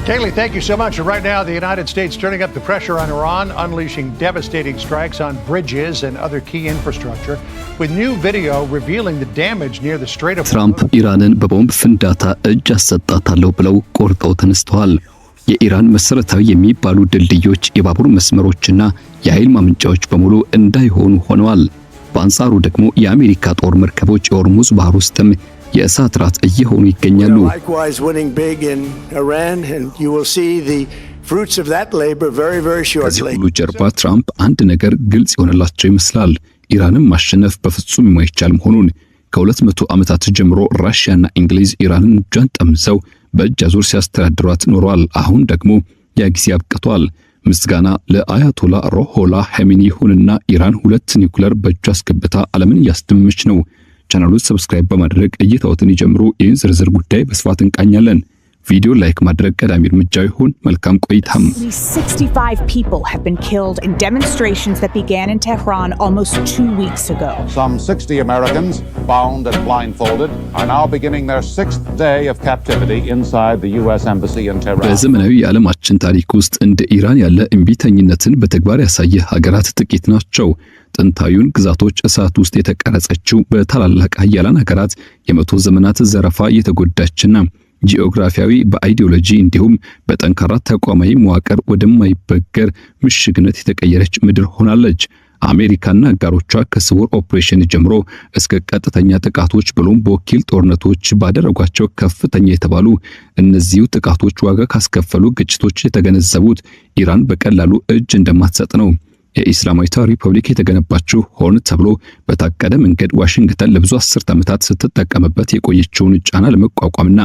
Kaylee, thank you so much. Right now, the United States turning up the pressure on Iran, unleashing devastating strikes on bridges and other key infrastructure, with new video revealing the damage near the Strait of ትራምፕ ኢራንን በቦምብ ፍንዳታ እጅ አሰጣታለሁ ብለው ቆርጠው ተነስተዋል። የኢራን መሰረታዊ የሚባሉ ድልድዮች፣ የባቡር መስመሮችና የኃይል ማመንጫዎች በሙሉ እንዳይሆኑ ሆነዋል። በአንጻሩ ደግሞ የአሜሪካ ጦር መርከቦች የሆርሙዝ ባህር ውስጥም የእሳት ራት እየሆኑ ይገኛሉ። ከዚህ ሁሉ ጀርባ ትራምፕ አንድ ነገር ግልጽ የሆነላቸው ይመስላል። ኢራንን ማሸነፍ በፍጹም የማይቻል መሆኑን። ከ200 ዓመታት ጀምሮ ራሽያና እንግሊዝ ኢራንን እጇን ጠምዘው በእጅ አዙር ሲያስተዳድሯት ኖረዋል። አሁን ደግሞ ያ ጊዜ አብቅቷል። ምስጋና ለአያቶላ ሮሆላ ኸሜኒ ይሁንና ኢራን 2 ኒውክሌር በእጇ አስገብታ ዓለምን እያስደመመች ነው። ቻናሉን ሰብስክራይብ በማድረግ እይታዎትን ይጀምሩ። ይህን ዝርዝር ጉዳይ በስፋት እንቃኛለን። ቪዲዮ ላይክ ማድረግ ቀዳሚ እርምጃው ይሁን። መልካም ቆይታም። 65 people have been killed in demonstrations that began in Tehran almost 2 weeks ago. Some 60 Americans, bound and blindfolded, are now beginning their 6th day of captivity inside the US embassy in Tehran. በዘመናዊ የዓለማችን ታሪክ ውስጥ እንደ ኢራን ያለ እምቢተኝነትን በተግባር ያሳየ ሀገራት ጥቂት ናቸው። ጥንታዩን ግዛቶች እሳት ውስጥ የተቀረጸችው በታላላቅ ኃያላን ሀገራት የመቶ ዘመናት ዘረፋ የተጎዳችና ጂኦግራፊያዊ በአይዲዮሎጂ እንዲሁም በጠንካራ ተቋማዊ መዋቅር ወደማይበገር ምሽግነት የተቀየረች ምድር ሆናለች። አሜሪካና አጋሮቿ ከስውር ኦፕሬሽን ጀምሮ እስከ ቀጥተኛ ጥቃቶች ብሎም በወኪል ጦርነቶች ባደረጓቸው ከፍተኛ የተባሉ እነዚሁ ጥቃቶች ዋጋ ካስከፈሉ ግጭቶች የተገነዘቡት ኢራን በቀላሉ እጅ እንደማትሰጥ ነው። የኢስላማዊቷ ሪፐብሊክ የተገነባችው ሆን ተብሎ በታቀደ መንገድ ዋሽንግተን ለብዙ አስርት ዓመታት ስትጠቀምበት የቆየችውን ጫና ለመቋቋምና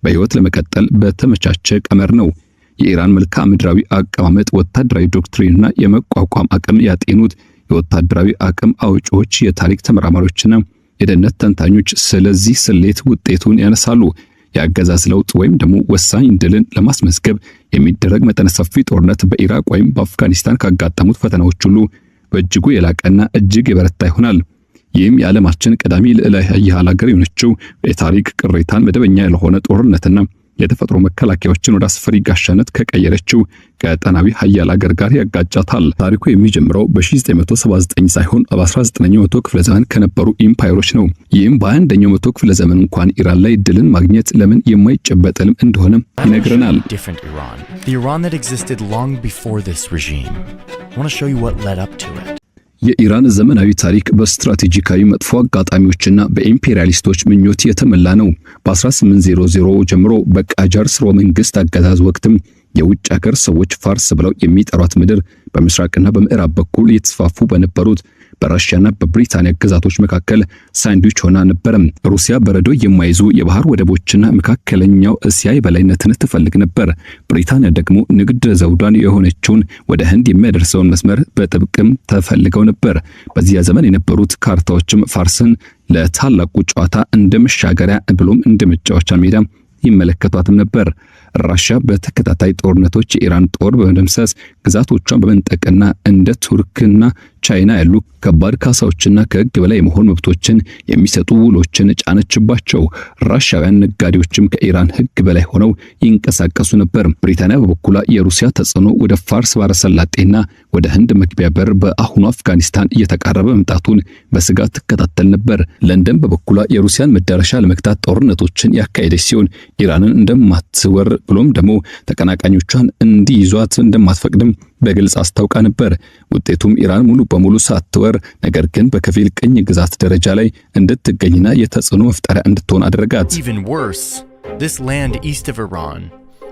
በህይወት ለመቀጠል በተመቻቸ ቀመር ነው። የኢራን መልክዓ ምድራዊ አቀማመጥ፣ ወታደራዊ ዶክትሪንና የመቋቋም አቅም ያጤኑት የወታደራዊ አቅም አውጪዎች፣ የታሪክ ተመራማሪዎችና የደህንነት ተንታኞች ስለዚህ ስሌት ውጤቱን ያነሳሉ። የአገዛዝ ለውጥ ወይም ደግሞ ወሳኝ ድልን ለማስመዝገብ የሚደረግ መጠነ ሰፊ ጦርነት በኢራቅ ወይም በአፍጋኒስታን ካጋጠሙት ፈተናዎች ሁሉ በእጅጉ የላቀና እጅግ የበረታ ይሆናል። ይህም የዓለማችን ቀዳሚ ልዕለ ኃያል ሀገር የሆነችው የታሪክ ቅሬታን መደበኛ ያልሆነ ጦርነትና የተፈጥሮ መከላከያዎችን ወደ አስፈሪ ጋሻነት ከቀየረችው ቀጠናዊ ኃያል ሀገር ጋር ያጋጫታል። ታሪኩ የሚጀምረው በ1979 ሳይሆን በ19ኛው መቶ ክፍለ ዘመን ከነበሩ ኢምፓየሮች ነው። ይህም በ21ኛው መቶ ክፍለ ዘመን እንኳን ኢራን ላይ ድልን ማግኘት ለምን የማይጨበጥልም እንደሆነ ይነግረናል። The Iran that existed long before this regime. I want to show you what led up to it. የኢራን ዘመናዊ ታሪክ በስትራቴጂካዊ መጥፎ አጋጣሚዎችና በኢምፔሪያሊስቶች ምኞት የተመላ ነው። በ1800 ጀምሮ በቃጃር ስርወ መንግስት አገዛዝ ወቅትም የውጭ ሀገር ሰዎች ፋርስ ብለው የሚጠሯት ምድር በምስራቅና በምዕራብ በኩል የተስፋፉ በነበሩት በራሽያና በብሪታንያ ግዛቶች መካከል ሳንድዊች ሆና ነበር። ሩሲያ በረዶ የማይዙ የባህር ወደቦችና መካከለኛው እስያ የበላይነትን ትፈልግ ነበር። ብሪታንያ ደግሞ ንግድ ዘውዷን የሆነችውን ወደ ህንድ የሚያደርሰውን መስመር በጥብቅም ተፈልገው ነበር። በዚያ ዘመን የነበሩት ካርታዎችም ፋርስን ለታላቁ ጨዋታ እንደ መሻገሪያ ብሎም እንደ መጫወቻ ሜዳ ይመለከቷትም ነበር። ራሽያ በተከታታይ ጦርነቶች የኢራን ጦር በመደምሰስ ግዛቶቿን በመንጠቅና እንደ ቱርክና ቻይና ያሉ ከባድ ካሳዎችና ከህግ በላይ የመሆን መብቶችን የሚሰጡ ውሎችን ጫነችባቸው። ራሽያውያን ነጋዴዎችም ከኢራን ህግ በላይ ሆነው ይንቀሳቀሱ ነበር። ብሪታንያ በበኩሏ የሩሲያ ተጽዕኖ ወደ ፋርስ ባሕረ ሰላጤና ወደ ህንድ መግቢያ በር በአሁኑ አፍጋኒስታን እየተቃረበ መምጣቱን በስጋት ትከታተል ነበር። ለንደን በበኩሏ የሩሲያን መዳረሻ ለመግታት ጦርነቶችን ያካሄደች ሲሆን ኢራንን እንደማትወር ብሎም ደግሞ ተቀናቃኞቿን እንዲይዟት እንደማትፈቅድም በግልጽ አስታውቃ ነበር። ውጤቱም ኢራን ሙሉ በሙሉ ሳትወር ነገር ግን በከፊል ቅኝ ግዛት ደረጃ ላይ እንድትገኝና የተጽዕኖ መፍጠሪያ እንድትሆን አደረጋት። Even worse, this land east of Iran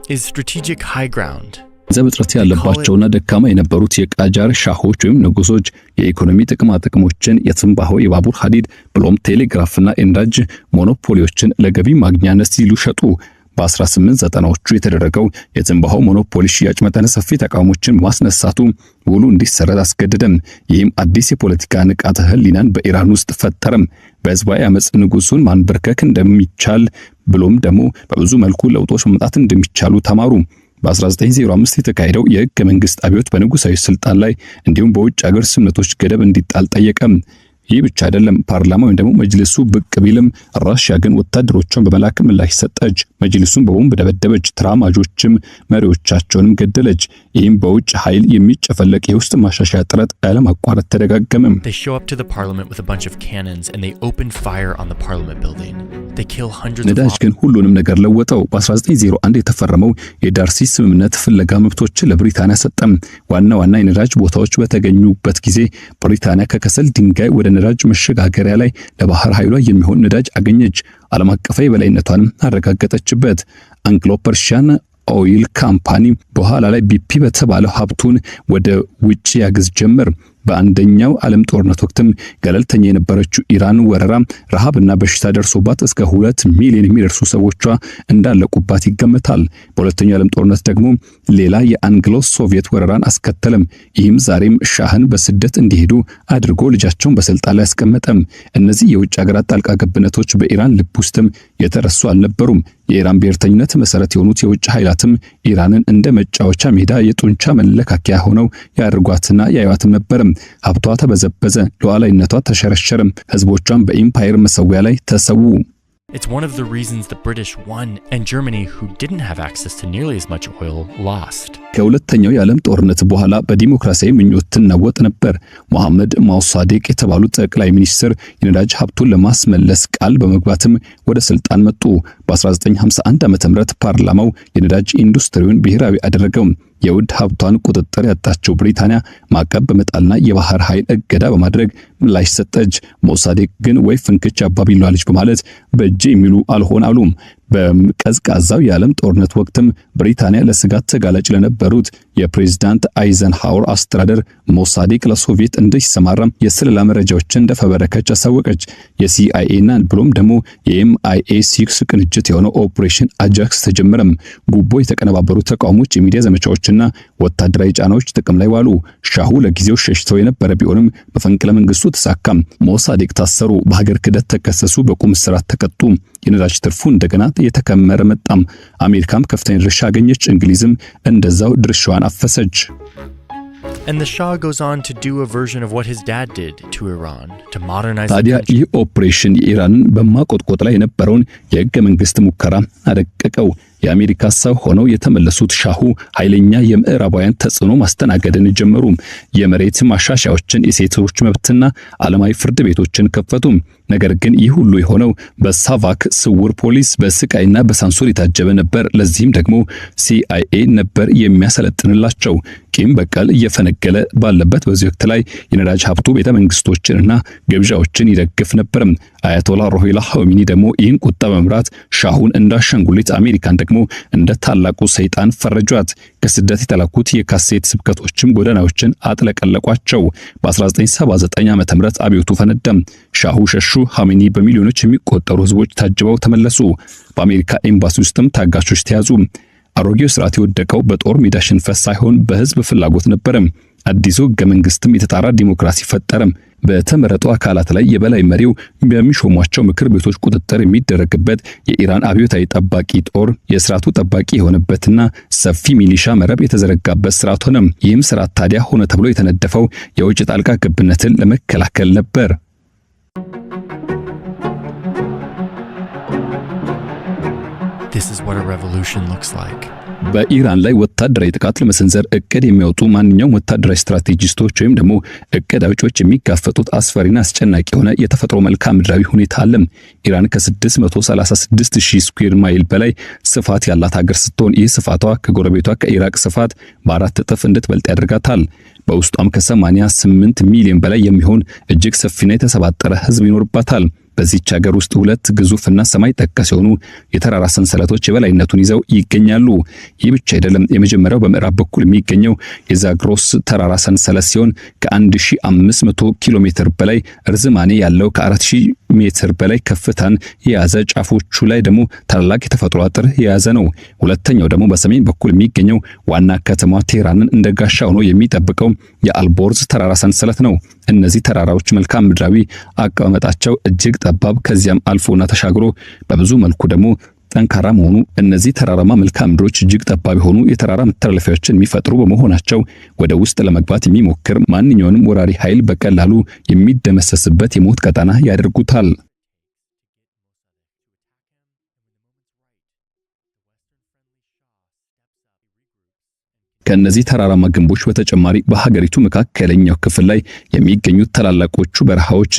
is strategic high ground. ዘብጥረት ያለባቸውና ደካማ የነበሩት የቃጃር ሻሆች ወይም ንጉሶች የኢኮኖሚ ጥቅሞችን፣ የትንባሆ፣ የባቡር ሐዲድ ብሎም ቴሌግራፍና የነዳጅ ሞኖፖሊዎችን ለገቢ ማግኛነት ሲሉ ሸጡ። በ1890ዎቹ የተደረገው የትንባሆ ሞኖፖሊ ሽያጭ መጠነ ሰፊ ተቃውሞችን ማስነሳቱ ውሉ እንዲሰረዝ አስገደደም። ይህም አዲስ የፖለቲካ ንቃተ ህሊናን በኢራን ውስጥ ፈጠረም። በህዝባዊ አመጽ ንጉሱን ማንበርከክ እንደሚቻል ብሎም ደግሞ በብዙ መልኩ ለውጦች መምጣት እንደሚቻሉ ተማሩ። በ1905 የተካሄደው የህገ መንግስት አብዮት በንጉሳዊ ስልጣን ላይ እንዲሁም በውጭ ሀገር ስምነቶች ገደብ እንዲጣል ጠየቀ። ይህ ብቻ አይደለም። ፓርላማው ደግሞ መጅልሱ ብቅ ቢልም ራሽያ ግን ወታደሮቿን በመላክ ምላሽ ሰጠች። መጅልሱን በቦምብ ደበደበች፣ ተራማጆችም መሪዎቻቸውንም ገደለች። ይህም በውጭ ኃይል የሚጨፈለቅ የውስጥ ማሻሻያ ጥረት ያለማቋረጥ ተደጋገመ። They show up to the parliament with a bunch of cannons and they open fire on the parliament building. They kill hundreds ነዳጅ of ግን ሁሉንም ነገር ለወጠው። በ1901 የተፈረመው የዳርሲ ስምምነት ፍለጋ መብቶችን ለብሪታንያ ሰጠም። ዋና ዋና የነዳጅ ቦታዎች በተገኙበት ጊዜ ብሪታንያ ከከሰል ድንጋይ ወደ ነዳጅ መሸጋገሪያ ላይ ለባህር ኃይሏ የሚሆን ነዳጅ አገኘች። ዓለም አቀፋዊ የበላይነቷንም አረጋገጠችበት። አንግሎ ፐርሺያን ኦይል ካምፓኒ በኋላ ላይ BP በተባለው ሀብቱን ወደ ውጭ ያግዝ ጀመር። በአንደኛው ዓለም ጦርነት ወቅትም ገለልተኛ የነበረችው ኢራን ወረራ፣ ረሃብና በሽታ ደርሶባት እስከ 2 ሚሊዮን የሚደርሱ ሰዎቿ እንዳለቁባት ይገመታል። በሁለተኛው ዓለም ጦርነት ደግሞ ሌላ የአንግሎ ሶቪየት ወረራን አስከተለም። ይህም ዛሬም ሻህን በስደት እንዲሄዱ አድርጎ ልጃቸውን በስልጣን ላይ አስቀመጠም። እነዚህ የውጭ ሀገራት ጣልቃ ገብነቶች በኢራን ልብ ውስጥም የተረሱ አልነበሩም። የኢራን ብሔርተኝነት መሰረት የሆኑት የውጭ ኃይላትም ኢራንን እንደ መጫወቻ ሜዳ የጡንቻ መለካከያ ሆነው ያድርጓትና ያዩዋትም ነበርም። ሀብቷ ተበዘበዘ፣ ሉዓላዊነቷ ተሸረሸረ፣ ህዝቦቿን በኢምፓየር መሰዊያ ላይ ተሰዉ። It's one of the reasons the British won and Germany, who didn't have access to nearly as much oil, lost. ከሁለተኛው የዓለም ጦርነት በኋላ በዲሞክራሲያዊ ምኞት ትናወጥ ነበር። መሐመድ ማውሳዴቅ የተባሉት ጠቅላይ ሚኒስትር የነዳጅ ሀብቱን ለማስመለስ ቃል በመግባትም ወደ ስልጣን መጡ። በ1951 ዓ.ም ፓርላማው የነዳጅ ኢንዱስትሪውን ብሔራዊ አደረገው። የውድ ሀብቷን ቁጥጥር ያጣቸው ብሪታንያ ማዕቀብ በመጣልና የባህር ኃይል እገዳ በማድረግ ምላሽ ሰጠች። ሞሳዴቅ ግን ወይ ፍንክች አባቢሏ ልጅ በማለት በእጅ የሚሉ አልሆን አሉም። በቀዝቃዛው የዓለም ጦርነት ወቅትም ብሪታንያ ለስጋት ተጋላጭ ለነበሩት የፕሬዝዳንት አይዘንሃወር አስተዳደር ሞሳዴቅ ለሶቪየት እንዲሰማራ የስለላ መረጃዎችን እንደፈበረከች አሳወቀች። የሲአይኤና ብሎም ደግሞ የMI6 ቅንጅት የሆነው ኦፕሬሽን አጃክስ ተጀመረም። ጉቦ የተቀነባበሩ ተቃውሞች፣ የሚዲያ ዘመቻዎችና ወታደራዊ ጫናዎች ጥቅም ላይ ዋሉ። ሻሁ ለጊዜው ሸሽተው የነበረ ቢሆንም መፈንቅለ መንግስቱ ተሳካም። ሞሳዴቅ ታሰሩ፣ በሀገር ክህደት ተከሰሱ፣ በቁም እስራት ተቀጡ። የነዳጅ ትርፉ እንደገና የተከመረ መጣም። አሜሪካም ከፍተኛ ድርሻ አገኘች፣ እንግሊዝም እንደዛው ድርሻዋን አፈሰች። And the Shah goes on to do a version of what his dad did to Iran, to modernize ታዲያ the country. ይህ ኦፕሬሽን የኢራንን በማቆጥቆጥ ላይ የነበረውን የህገ መንግስት ሙከራ አደቀቀው። የአሜሪካ ሰው ሆነው የተመለሱት ሻሁ ኃይለኛ የምዕራባውያን ተጽዕኖ ማስተናገድን ጀመሩ። የመሬት ማሻሻያዎችን፣ የሴቶች መብትና ዓለማዊ ፍርድ ቤቶችን ከፈቱ። ነገር ግን ይህ ሁሉ የሆነው በሳቫክ ስውር ፖሊስ በስቃይና በሳንሱር የታጀበ ነበር። ለዚህም ደግሞ CIA ነበር የሚያሰለጥንላቸው። ቂም በቀል እየፈነገለ ባለበት በዚህ ወቅት ላይ የነዳጅ ሀብቱ ቤተ መንግስቶችንና ግብዣዎችን ይደግፍ ነበር። አያቶላ ሩሆላ ሆሚኒ ደግሞ ይህን ቁጣ በመምራት ሻሁን እንዳሻንጉሊት፣ አሜሪካን ደግሞ እንደ ታላቁ ሰይጣን ፈረጇት። ከስደት የተላኩት የካሴት ስብከቶችም ጎዳናዎችን አጥለቀለቋቸው። በ1979 ዓ.ም አብዮቱ ፈነዳም። ሻሁ ሸሹ። ሆሚኒ በሚሊዮኖች የሚቆጠሩ ህዝቦች ታጅበው ተመለሱ። በአሜሪካ ኤምባሲ ውስጥም ታጋቾች ተያዙ። አሮጌው ስርዓት የወደቀው በጦር ሜዳ ሽንፈት ሳይሆን በህዝብ ፍላጎት ነበር። አዲሱ ህገ መንግስትም የተጣራ ዲሞክራሲ ፈጠረም። በተመረጡ አካላት ላይ የበላይ መሪው በሚሾሟቸው ምክር ቤቶች ቁጥጥር የሚደረግበት፣ የኢራን አብዮታዊ ጠባቂ ጦር የስርዓቱ ጠባቂ የሆነበትና ሰፊ ሚሊሻ መረብ የተዘረጋበት ስርዓት ሆነ። ይህም ስርዓት ታዲያ ሆነ ተብሎ የተነደፈው የውጭ ጣልቃ ገብነትን ለመከላከል ነበር። This is what a revolution looks like. በኢራን ላይ ወታደራዊ ጥቃት ለመሰንዘር እቅድ የሚያወጡ ማንኛውም ወታደራዊ ስትራቴጂስቶች ወይም ደግሞ እቅድ አውጪዎች የሚጋፈጡት አስፈሪና አስጨናቂ የሆነ የተፈጥሮ መልክዓ ምድራዊ ሁኔታ አለ። ኢራን ከ636,000 ስኩዌር ማይል በላይ ስፋት ያላት ሀገር ስትሆን ይህ ስፋቷ ከጎረቤቷ ከኢራቅ ስፋት በ4 እጥፍ እንድትበልጥ ያደርጋታል። በውስጧም ከ88 ሚሊዮን በላይ የሚሆን እጅግ ሰፊና የተሰባጠረ ህዝብ ይኖርባታል። በዚህች ሀገር ውስጥ 2 ግዙፍና ሰማይ ጠቀስ የሆኑ የተራራ ሰንሰለቶች የበላይነቱን ይዘው ይገኛሉ። ይህ ብቻ አይደለም። የመጀመሪያው በምዕራብ በኩል የሚገኘው የዛግሮስ ተራራ ሰንሰለት ሲሆን ከ1500 ኪሎ ሜትር በላይ ርዝማኔ ያለው ከ4000 ሜትር በላይ ከፍታን የያዘ ጫፎቹ ላይ ደግሞ ታላቅ የተፈጥሮ አጥር የያዘ ነው። ሁለተኛው ደግሞ በሰሜን በኩል የሚገኘው ዋና ከተማዋ ቴህራንን እንደ ጋሻ ሆኖ የሚጠብቀው የአልቦርዝ ተራራ ሰንሰለት ነው። እነዚህ ተራራዎች መልክዓ ምድራዊ አቀማመጣቸው እጅግ ጠባብ፣ ከዚያም አልፎና ተሻግሮ በብዙ መልኩ ደግሞ ጠንካራ መሆኑ እነዚህ ተራራማ መልክዓ ምድሮች እጅግ ጠባብ የሆኑ የተራራ መተላለፊያዎችን የሚፈጥሩ በመሆናቸው ወደ ውስጥ ለመግባት የሚሞክር ማንኛውንም ወራሪ ኃይል በቀላሉ የሚደመሰስበት የሞት ቀጠና ያደርጉታል። ከነዚህ ተራራማ ግንቦች በተጨማሪ በሀገሪቱ መካከለኛው ክፍል ላይ የሚገኙት ታላላቆቹ በረሃዎች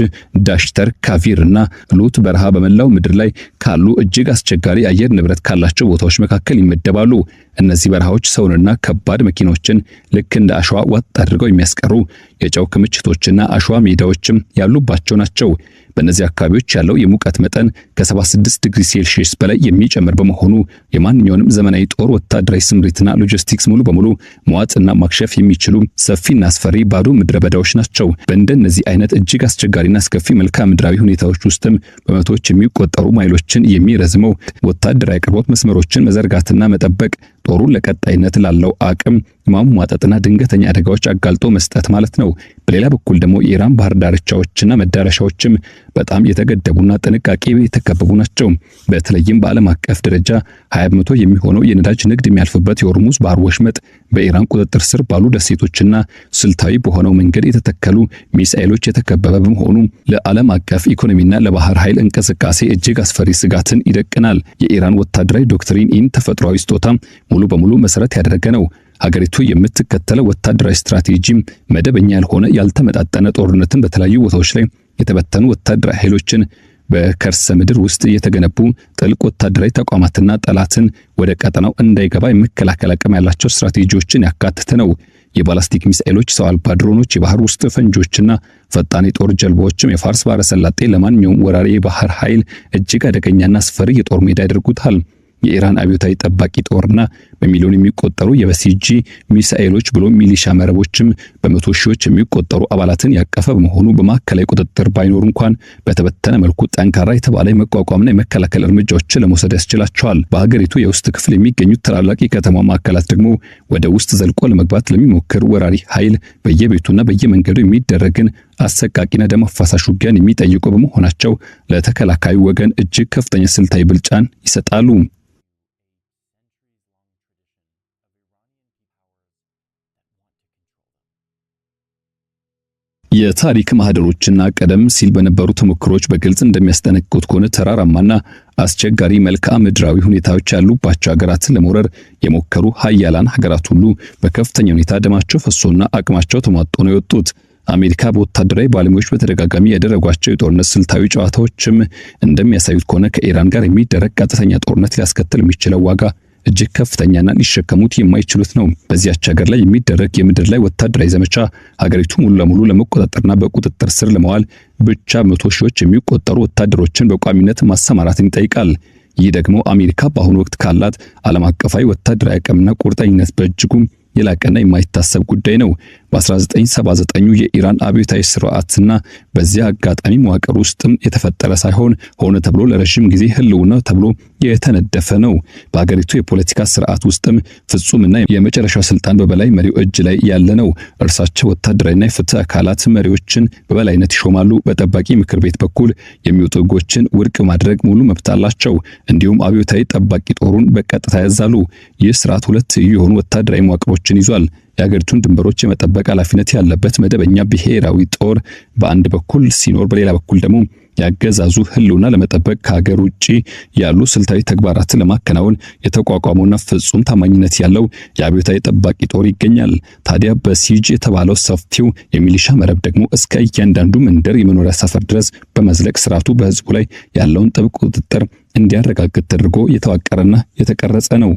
ዳሽተር፣ ካቪር እና ሉት በረሃ በመላው ምድር ላይ ካሉ እጅግ አስቸጋሪ አየር ንብረት ካላቸው ቦታዎች መካከል ይመደባሉ። እነዚህ በረሃዎች ሰውንና ከባድ መኪኖችን ልክ እንደ አሸዋ ዋጥ አድርገው የሚያስቀሩ የጨው ክምችቶችና አሸዋ ሜዳዎችም ያሉባቸው ናቸው። በእነዚህ አካባቢዎች ያለው የሙቀት መጠን ከ76 ዲግሪ ሴልሺየስ በላይ የሚጨምር በመሆኑ የማንኛውንም ዘመናዊ ጦር ወታደራዊ ስምሪትና ሎጂስቲክስ ሙሉ በሙሉ መዋጥና ማክሸፍ የሚችሉ ሰፊና አስፈሪ ባዶ ምድረ በዳዎች ናቸው። በእንደነዚህ አይነት እጅግ አስቸጋሪና አስከፊ መልክዓ ምድራዊ ሁኔታዎች ውስጥም በመቶዎች የሚቆጠሩ ማይሎችን የሚረዝመው ወታደራዊ አቅርቦት መስመሮችን መዘርጋትና መጠበቅ ጦሩን ለቀጣይነት ላለው አቅም ማሟጠጥና ድንገተኛ አደጋዎች አጋልጦ መስጠት ማለት ነው። በሌላ በኩል ደግሞ የኢራን ባህር ዳርቻዎችና መዳረሻዎችም በጣም የተገደቡና ጥንቃቄ የተከበቡ ናቸው። በተለይም በዓለም አቀፍ ደረጃ 20% የሚሆነው የነዳጅ ንግድ የሚያልፍበት የሆርሙዝ ባህር ወሽመጥ በኢራን ቁጥጥር ስር ባሉ ደሴቶችና ስልታዊ በሆነው መንገድ የተተከሉ ሚሳኤሎች የተከበበ በመሆኑ ለዓለም አቀፍ ኢኮኖሚና ለባህር ኃይል እንቅስቃሴ እጅግ አስፈሪ ስጋትን ይደቅናል። የኢራን ወታደራዊ ዶክትሪን ኢን ተፈጥሯዊ ስጦታ ሙሉ በሙሉ መሰረት ያደረገ ነው። ሀገሪቱ የምትከተለው ወታደራዊ ስትራቴጂም መደበኛ ያልሆነ ያልተመጣጠነ ጦርነትን በተለያዩ ቦታዎች ላይ የተበተኑ ወታደራዊ ኃይሎችን በከርሰ ምድር ውስጥ የተገነቡ ጥልቅ ወታደራዊ ተቋማትና ጠላትን ወደ ቀጠናው እንዳይገባ የመከላከል አቅም ያላቸው ስትራቴጂዎችን ያካተተ ነው። የባላስቲክ ሚሳኤሎች፣ ሰው አልባ ድሮኖች፣ የባህር ውስጥ ፈንጆችና ፈጣን የጦር ጀልባዎችም የፋርስ ባህረ ሰላጤ ለማንኛውም ወራሪ የባህር ኃይል እጅግ አደገኛና አስፈሪ የጦር ሜዳ ያደርጉታል። የኢራን አብዮታዊ ጠባቂ ጦርና በሚሊዮን የሚቆጠሩ የበሲጂ ሚሳኤሎች ብሎ ሚሊሻ መረቦችም በመቶ ሺዎች የሚቆጠሩ አባላትን ያቀፈ በመሆኑ በማዕከላዊ ቁጥጥር ባይኖር እንኳን በተበተነ መልኩ ጠንካራ የተባለ የመቋቋምና የመከላከል እርምጃዎችን ለመውሰድ ያስችላቸዋል። በሀገሪቱ የውስጥ ክፍል የሚገኙት ታላላቅ የከተማ ማዕከላት ደግሞ ወደ ውስጥ ዘልቆ ለመግባት ለሚሞክር ወራሪ ኃይል በየቤቱና በየመንገዱ የሚደረግን አሰቃቂና ደም አፋሳሽ ውጊያን የሚጠይቁ በመሆናቸው ለተከላካዩ ወገን እጅግ ከፍተኛ ስልታዊ ብልጫን ይሰጣሉ። የታሪክ ማህደሮችና ቀደም ሲል በነበሩ ተሞክሮች በግልጽ እንደሚያስጠነቅቁት ከሆነ ተራራማና አስቸጋሪ መልክዓ ምድራዊ ሁኔታዎች ያሉባቸው ሀገራትን ለመውረር የሞከሩ ሀያላን ሀገራት ሁሉ በከፍተኛ ሁኔታ ደማቸው ፈሶና አቅማቸው ተሟጦ ነው የወጡት። አሜሪካ በወታደራዊ ባለሙያዎች በተደጋጋሚ ያደረጓቸው የጦርነት ስልታዊ ጨዋታዎችም እንደሚያሳዩት ከሆነ ከኢራን ጋር የሚደረግ ቀጥተኛ ጦርነት ሊያስከትል የሚችለው ዋጋ እጅግ ከፍተኛና ሊሸከሙት የማይችሉት ነው። በዚያች ሀገር ላይ የሚደረግ የምድር ላይ ወታደራዊ ዘመቻ ሀገሪቱ ሙሉ ለሙሉ ለመቆጣጠርና በቁጥጥር ስር ለማዋል ብቻ መቶ ሺዎች የሚቆጠሩ ወታደሮችን በቋሚነት ማሰማራትን ይጠይቃል። ይህ ደግሞ አሜሪካ በአሁኑ ወቅት ካላት ዓለም አቀፋዊ ወታደራዊ አቅምና ቁርጠኝነት በእጅጉ የላቀና የማይታሰብ ጉዳይ ነው። በ1979 የኢራን አብዮታዊ ስርዓትና በዚያ አጋጣሚ መዋቅር ውስጥም የተፈጠረ ሳይሆን ሆነ ተብሎ ለረጅም ጊዜ ህልውና ተብሎ የተነደፈ ነው። በሀገሪቱ የፖለቲካ ስርዓት ውስጥም ፍጹምና የመጨረሻው ስልጣን በበላይ መሪው እጅ ላይ ያለ ነው። እርሳቸው ወታደራዊና የፍትህ አካላት መሪዎችን በበላይነት ይሾማሉ። በጠባቂ ምክር ቤት በኩል የሚወጡ ህጎችን ውድቅ ማድረግ ሙሉ መብት አላቸው። እንዲሁም አብዮታዊ ጠባቂ ጦሩን በቀጥታ ያዛሉ። ይህ ስርዓት ሁለት የሆኑ ወታደራዊ መዋቅሮችን ይዟል። የሀገሪቱን ድንበሮች የመጠበቅ ኃላፊነት ያለበት መደበኛ ብሔራዊ ጦር በአንድ በኩል ሲኖር፣ በሌላ በኩል ደግሞ ያገዛዙ ህልውና ለመጠበቅ ከሀገር ውጪ ያሉ ስልታዊ ተግባራትን ለማከናወን የተቋቋመውና ፍጹም ታማኝነት ያለው የአብዮታዊ ጠባቂ ጦር ይገኛል። ታዲያ በሲጅ የተባለው ሰፊው የሚሊሻ መረብ ደግሞ እስከ እያንዳንዱ መንደር የመኖሪያ ሰፈር ድረስ በመዝለቅ ስርዓቱ በህዝቡ ላይ ያለውን ጥብቅ ቁጥጥር እንዲያረጋግጥ ተደርጎ የተዋቀረና የተቀረጸ ነው።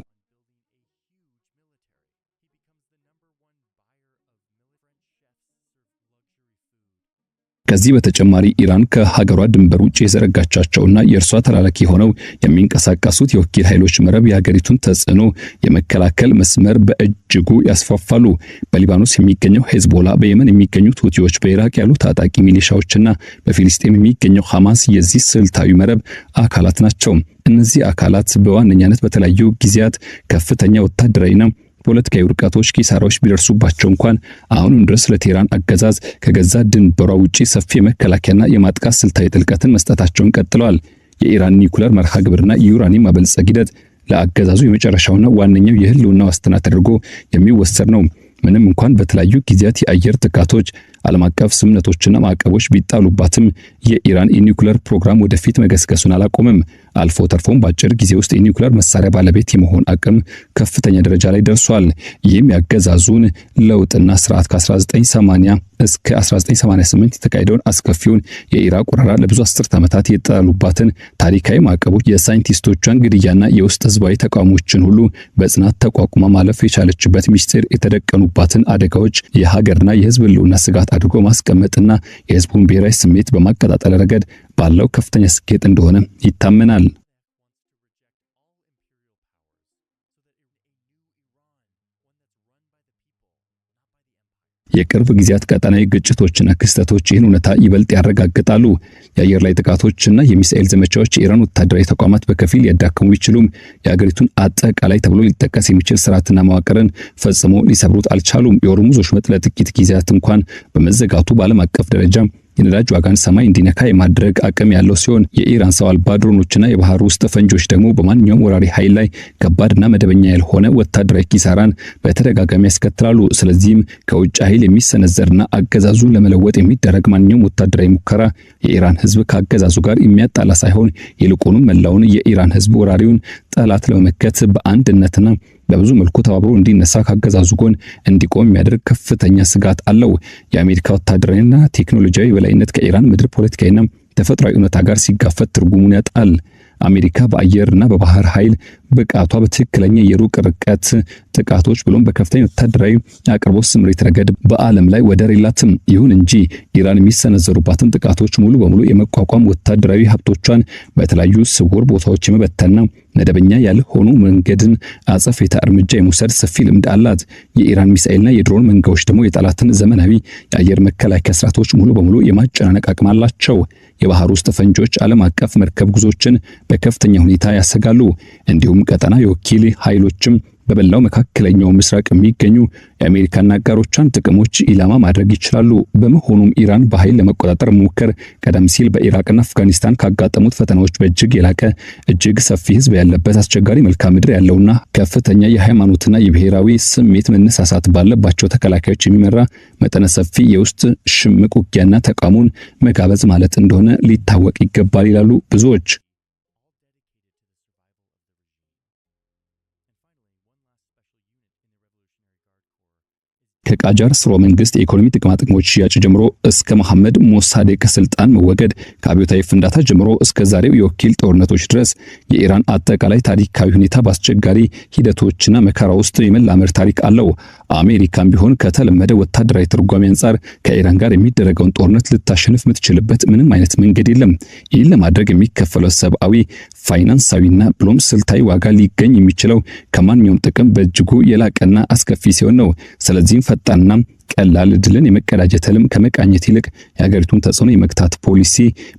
ከዚህ በተጨማሪ ኢራን ከሀገሯ ድንበር ውጪ የዘረጋቻቸውና የእርሷ ተላላኪ ሆነው የሚንቀሳቀሱት የወኪል ኃይሎች መረብ የሀገሪቱን ተጽዕኖ የመከላከል መስመር በእጅጉ ያስፋፋሉ። በሊባኖስ የሚገኘው ሄዝቦላ፣ በየመን የሚገኙት ሁቲዎች፣ በኢራቅ ያሉ ታጣቂ ሚሊሻዎችና በፊሊስጤም የሚገኘው ሐማስ የዚህ ስልታዊ መረብ አካላት ናቸው። እነዚህ አካላት በዋነኛነት በተለያዩ ጊዜያት ከፍተኛ ወታደራዊና ፖለቲካዊ ውድቀቶች፣ ኪሳራዎች ቢደርሱባቸው እንኳን አሁንም ድረስ ለቴህራን አገዛዝ ከገዛ ድንበሯ ውጪ ሰፊ የመከላከያና የማጥቃት ስልታዊ ጥልቀትን መስጠታቸውን ቀጥለዋል። የኢራን ኒውክሌር መርሃ ግብርና የዩራኒየም ማበልጸግ ሂደት ለአገዛዙ የመጨረሻውና ዋነኛው የህልውና ዋስትና ተደርጎ የሚወሰድ ነው። ምንም እንኳን በተለያዩ ጊዜያት የአየር ጥቃቶች፣ ዓለም አቀፍ ስምምነቶችና ማዕቀቦች ቢጣሉባትም የኢራን የኒውክሌር ፕሮግራም ወደፊት መገስገሱን አላቆመም። አልፎ ተርፎም በአጭር ጊዜ ውስጥ የኒውክሌር መሳሪያ ባለቤት የመሆን አቅም ከፍተኛ ደረጃ ላይ ደርሷል። ይህም ያገዛዙን ለውጥና ስርዓት ከ1980 እስከ 1988 የተካሄደውን አስከፊውን የኢራቅ ወረራ ለብዙ አስርት ዓመታት የጣሉባትን ታሪካዊ ማዕቀቦች፣ የሳይንቲስቶቿን ግድያና የውስጥ ህዝባዊ ተቃውሞችን ሁሉ በጽናት ተቋቁማ ማለፍ የቻለችበት ሚስጥር የተደቀኑባትን አደጋዎች የሀገርና የህዝብ ህልውና ስጋት አድርጎ ማስቀመጥና የህዝቡን ብሔራዊ ስሜት በማቀጣጠል ረገድ ባለው ከፍተኛ ስኬት እንደሆነ ይታመናል። የቅርብ ጊዜያት ቀጠናዊ ግጭቶችና ክስተቶች ይህን እውነታ ይበልጥ ያረጋግጣሉ። የአየር ላይ ጥቃቶችና የሚሳኤል ዘመቻዎች የኢራን ወታደራዊ ተቋማት በከፊል ሊያዳክሙ ቢችሉም የሀገሪቱን አጠቃላይ ተብሎ ሊጠቀስ የሚችል ስርዓትና መዋቅርን ፈጽሞ ሊሰብሩት አልቻሉም። የሆርሙዝ ወሽመጥ ለጥቂት ጊዜያት እንኳን በመዘጋቱ በዓለም አቀፍ ደረጃ የነዳጅ ዋጋን ሰማይ እንዲነካ የማድረግ አቅም ያለው ሲሆን የኢራን ሰው አልባ ድሮኖችና የባህር ውስጥ ፈንጂዎች ደግሞ በማንኛውም ወራሪ ኃይል ላይ ከባድና መደበኛ ያልሆነ ወታደራዊ ኪሳራን በተደጋጋሚ ያስከትላሉ። ስለዚህም ከውጭ ኃይል የሚሰነዘርና አገዛዙን ለመለወጥ የሚደረግ ማንኛውም ወታደራዊ ሙከራ የኢራን ህዝብ ከአገዛዙ ጋር የሚያጣላ ሳይሆን ይልቁንም መላውን የኢራን ህዝብ ወራሪውን ጠላት ለመመከት በአንድነትና በብዙ መልኩ ተባብሮ እንዲነሳ ካገዛዙ ጎን እንዲቆም የሚያደርግ ከፍተኛ ስጋት አለው። የአሜሪካ ወታደራዊና ቴክኖሎጂያዊ በላይነት ከኢራን ምድር ፖለቲካዊና ተፈጥሯዊ እውነታ ጋር ሲጋፈጥ ትርጉሙን ያጣል። አሜሪካ በአየርና በባህር ኃይል ብቃቷ በትክክለኛ የሩቅ ርቀት ጥቃቶች ብሎም በከፍተኛ ወታደራዊ አቅርቦት ስምሪት ረገድ በዓለም ላይ ወደር የላትም። ይሁን እንጂ ኢራን የሚሰነዘሩባትን ጥቃቶች ሙሉ በሙሉ የመቋቋም ወታደራዊ ሀብቶቿን በተለያዩ ስውር ቦታዎች የመበተንና መደበኛ ያልሆኑ መንገድን አጸፋዊ እርምጃ የመውሰድ ሰፊ ልምድ አላት። የኢራን ሚሳኤልና የድሮን መንጋዎች ደግሞ የጠላትን ዘመናዊ የአየር መከላከያ ስርዓቶች ሙሉ በሙሉ የማጨናነቅ አቅም አላቸው። የባህር ውስጥ ፈንጂዎች ዓለም አቀፍ መርከብ ጉዞችን በከፍተኛ ሁኔታ ያሰጋሉ። እንዲሁም ቀጠና የወኪል ኃይሎችም በበላው መካከለኛው ምስራቅ የሚገኙ የአሜሪካና አጋሮቿን ጥቅሞች ኢላማ ማድረግ ይችላሉ። በመሆኑም ኢራን በኃይል ለመቆጣጠር መሞከር ቀደም ሲል በኢራቅና አፍጋኒስታን ካጋጠሙት ፈተናዎች በእጅግ የላቀ እጅግ ሰፊ ህዝብ ያለበት አስቸጋሪ መልክዓ ምድር ያለውና ከፍተኛ የሃይማኖትና የብሔራዊ ስሜት መነሳሳት ባለባቸው ተከላካዮች የሚመራ መጠነ ሰፊ የውስጥ ሽምቅ ውጊያና ተቃውሞን መጋበዝ ማለት እንደሆነ ሊታወቅ ይገባል ይላሉ ብዙዎች። ከቃጃር ስርወ መንግስት የኢኮኖሚ ጥቅማጥቅሞች ሽያጭ ጀምሮ እስከ መሐመድ ሞሳዴቅ ስልጣን መወገድ ከአብዮታዊ ፍንዳታ ጀምሮ እስከ ዛሬው የወኪል ጦርነቶች ድረስ የኢራን አጠቃላይ ታሪካዊ ሁኔታ በአስቸጋሪ ሂደቶችና መከራ ውስጥ የመላመድ ታሪክ አለው። አሜሪካም ቢሆን ከተለመደ ወታደራዊ ትርጓሜ አንጻር ከኢራን ጋር የሚደረገውን ጦርነት ልታሸንፍ የምትችልበት ምንም አይነት መንገድ የለም። ይህን ለማድረግ የሚከፈለው ሰብአዊ፣ ፋይናንሳዊና ብሎም ስልታዊ ዋጋ ሊገኝ የሚችለው ከማንኛውም ጥቅም በእጅጉ የላቀና አስከፊ ሲሆን ነው። ስለዚህም ፈጣንና ቀላል ድልን የመቀዳጀት ህልም ከመቃኘት ይልቅ የሀገሪቱን ተጽዕኖ የመግታት ፖሊሲ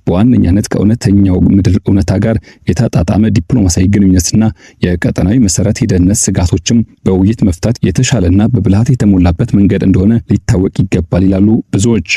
በዋነኛነት ከእውነተኛው ምድር እውነታ ጋር የተጣጣመ ዲፕሎማሲያዊ ግንኙነትና የቀጠናዊ መሰረት የደህንነት ስጋቶችም በውይይት መፍታት የተሻለና በብልሃት የተሞላበት መንገድ እንደሆነ ሊታወቅ ይገባል ይላሉ ብዙዎች።